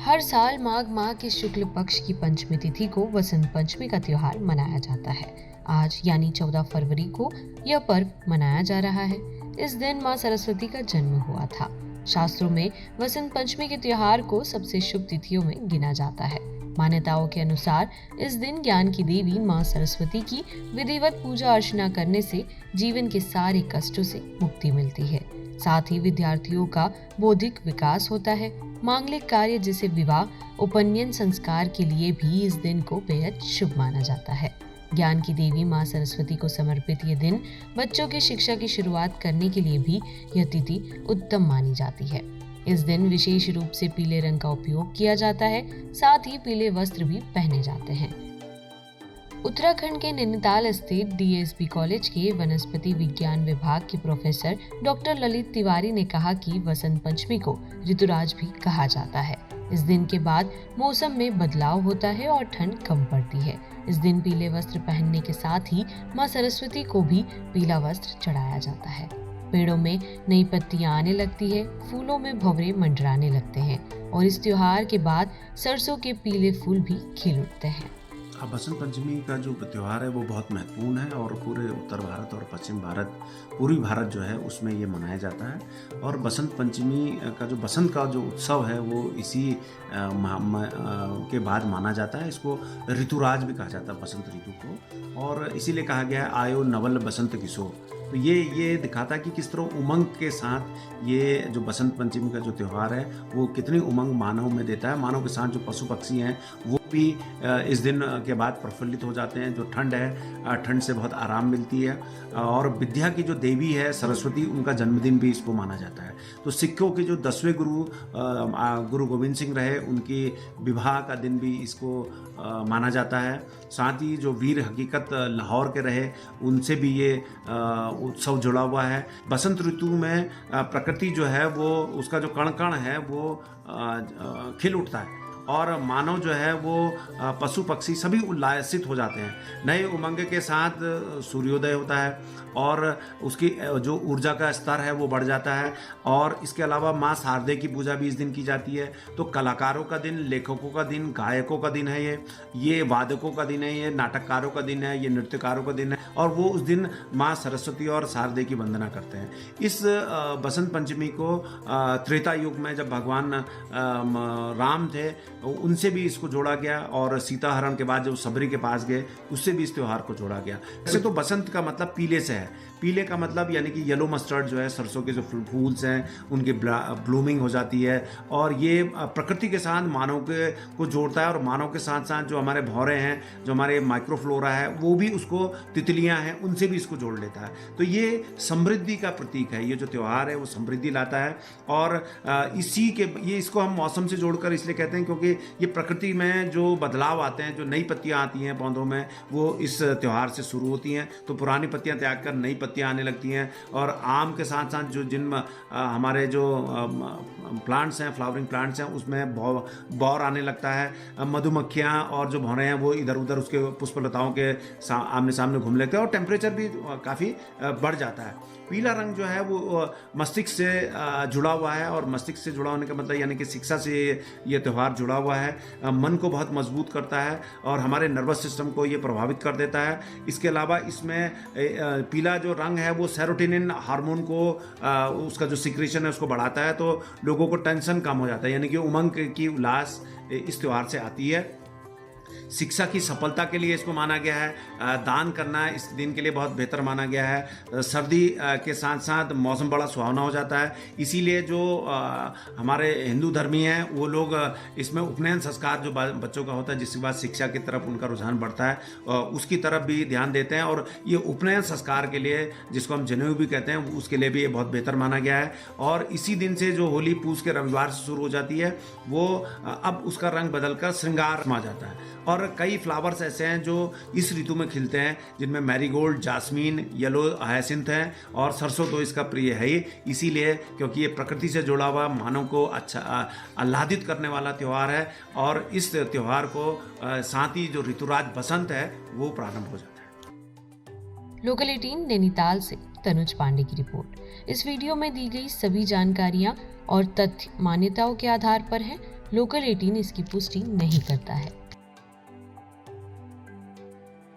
हर साल माघ माह के शुक्ल पक्ष की पंचमी तिथि को वसंत पंचमी का त्योहार मनाया जाता है। आज यानी 14 फरवरी को यह पर्व मनाया जा रहा है। इस दिन मां सरस्वती का जन्म हुआ था। शास्त्रों में वसंत पंचमी के त्योहार को सबसे शुभ तिथियों में गिना जाता है। मान्यताओं के अनुसार इस दिन ज्ञान की देवी मां सरस्वती की विधिवत पूजा अर्चना करने से जीवन के सारे कष्टों से मुक्ति मिलती है। साथ ही विद्यार्थियों का बौद्धिक विकास होता है। मांगलिक कार्य जैसे विवाह, उपनयन संस्कार के लिए भी इस दिन को बेहद शुभ माना जाता है। ज्ञान की देवी मां सरस्वती को समर्पित यह दिन बच्चों की शिक्षा की शुरुआत करने के लिए भी यह तिथि उत्तम मानी जाती है। इस दिन विशेष रूप से पीले रंग का उपयोग किया जाता है। साथ ही पीले वस्त्र भी पहने जाते हैं। उत्तराखंड के नैनीताल स्थित डीएसबी कॉलेज के वनस्पति विज्ञान विभाग के प्रोफेसर डॉक्टर ललित तिवारी ने कहा कि वसंत पंचमी को ऋतुराज भी कहा जाता है। इस दिन के बाद मौसम में बदलाव होता है और ठंड कम पड़ती है। इस दिन पीले वस्त्र पहनने के साथ ही मां सरस्वती को भी पीला वस्त्र चढ़ाया जाता है। पेड़ों में नई पत्तियां आने लगती है, फूलों में भंवरे मंडराने लगते हैं और इस त्योहार के बाद सरसों के पीले फूल भी खिल उठते हैं। बसंत पंचमी का जो त्यौहार है वो बहुत महत्वपूर्ण है और पूरे उत्तर भारत और पश्चिम भारत, पूर्वी भारत जो है उसमें ये मनाया जाता है। और बसंत पंचमी का जो बसंत का जो उत्सव है वो इसी के बाद माना जाता है। इसको ऋतुराज भी कहा जाता है, बसंत ऋतु को, और इसीलिए कहा गया है आयो नवल बसंत किशोर। तो ये दिखाता है कि किस तरह उमंग के साथ ये जो बसंत पंचमी का जो त्यौहार है वो कितनी उमंग मानव में देता है। मानव के साथ जो पशु पक्षी हैं वो भी इस दिन के बाद प्रफुल्लित हो जाते हैं। जो ठंड है, ठंड से बहुत आराम मिलती है। और विद्या की जो देवी है सरस्वती, उनका जन्मदिन भी इसको माना जाता है। तो सिखों के जो 10वें गुरु गोविंद सिंह रहे, उनकी विवाह का दिन भी इसको माना जाता है। साथ ही जो वीर हकीकत लाहौर के रहे, उनसे भी ये उत्सव जुड़ा हुआ है। बसंत ऋतु में प्रकृति जो है वो, उसका जो कण कण है वो खिल उठता है और मानव जो है वो पशु पक्षी सभी उल्लासित हो जाते हैं। नए उमंग के साथ सूर्योदय होता है और उसकी जो ऊर्जा का स्तर है वो बढ़ जाता है। और इसके अलावा माँ शारदे की पूजा भी इस दिन की जाती है। तो कलाकारों का दिन, लेखकों का दिन, गायकों का दिन है ये वादकों का दिन है, ये नाटककारों का दिन है, ये नृत्यकारों का दिन है। और वो उस दिन माँ सरस्वती और शारदे की वंदना करते हैं। इस बसंत पंचमी को त्रेता युग में जब भगवान राम थे उनसे भी इसको जोड़ा गया, और सीता हरण के बाद जब सबरी के पास गए उससे भी इस त्योहार को जोड़ा गया। वैसे तो बसंत का मतलब पीले से है। पीले का मतलब यानी कि येलो मस्टर्ड जो है, सरसों के जो फूल्स हैं उनकी ब्लूमिंग हो जाती है। और ये प्रकृति के साथ मानव को जोड़ता है। और मानव के साथ साथ जो हमारे भौरे हैं, जो हमारे माइक्रोफ्लोरा है, वो भी उसको, तितलियां हैं, उनसे भी इसको जोड़ लेता है। तो ये समृद्धि का प्रतीक है। ये जो त्यौहार है वो समृद्धि लाता है। और इसको हम मौसम से जोड़कर इसलिए कहते हैं क्योंकि ये प्रकृति में जो बदलाव आते हैं, जो नई पत्तियां आती हैं पौधों में, वो इस त्यौहार से शुरू होती हैं। तो पुरानी पत्तियां त्याग कर नई पत्तियां आने लगती हैं। और आम के साथ साथ हमारे जो प्लांट्स हैं, फ्लावरिंग प्लांट्स हैं, उसमें बौर आने लगता है। मधुमक्खियां और जो भौरे हैं वो इधर उधर उसके पुष्पलताओं के आमने सामने घूम लेते हैं और टेम्परेचर भी काफ़ी बढ़ जाता है। पीला रंग जो है वो मस्तिष्क से जुड़ा हुआ है। और मस्तिष्क से जुड़ा होने का मतलब यानी कि शिक्षा से ये त्यौहार जुड़ा हुआ है। मन को बहुत मजबूत करता है और हमारे नर्वस सिस्टम को ये प्रभावित कर देता है। इसके अलावा इसमें पीला जो रंग है वो सेरोटोनिन हार्मोन को, उसका जो सिक्रेशन है उसको बढ़ाता है। तो लोगों को टेंशन कम हो जाता है, यानी कि उमंग की उल्लास इस त्यौहार से आती है। शिक्षा की सफलता के लिए इसको माना गया है। दान करना इस दिन के लिए बहुत बेहतर माना गया है। सर्दी के साथ साथ मौसम बड़ा सुहावना हो जाता है। इसीलिए जो हमारे हिंदू धर्मी हैं वो लोग इसमें उपनयन संस्कार जो बच्चों का होता है, जिसके बाद शिक्षा की तरफ उनका रुझान बढ़ता है, उसकी तरफ भी ध्यान देते हैं। और ये उपनयन संस्कार के लिए, जिसको हम जनेऊ भी कहते हैं, उसके लिए भी ये बहुत बेहतर माना गया है। और इसी दिन से जो होली पूस के रविवार से शुरू हो जाती है, वो अब उसका रंग बदलकर श्रृंगार में आ जाता है। और कई फ्लावर्स ऐसे हैं जो इस ऋतु में खिलते हैं, जिनमें मैरीगोल्ड, जास्मीन, येलो हायसिंथ हैं। और सरसों तो इसका प्रिय है ही, इसीलिए क्योंकि ये प्रकृति से जुड़ा हुआ, मानव को अच्छा आह्लादित करने वाला त्यौहार है। और इस त्यौहार को साथ ही जो ऋतुराज बसंत है वो प्रारंभ हो जाता है। लोकल 18 नैनीताल से तनुज पांडे की रिपोर्ट। इस वीडियो में दी गई सभी जानकारियां और तथ्य मान्यताओं के आधार पर हैं। लोकल 18 इसकी पुष्टि नहीं करता है।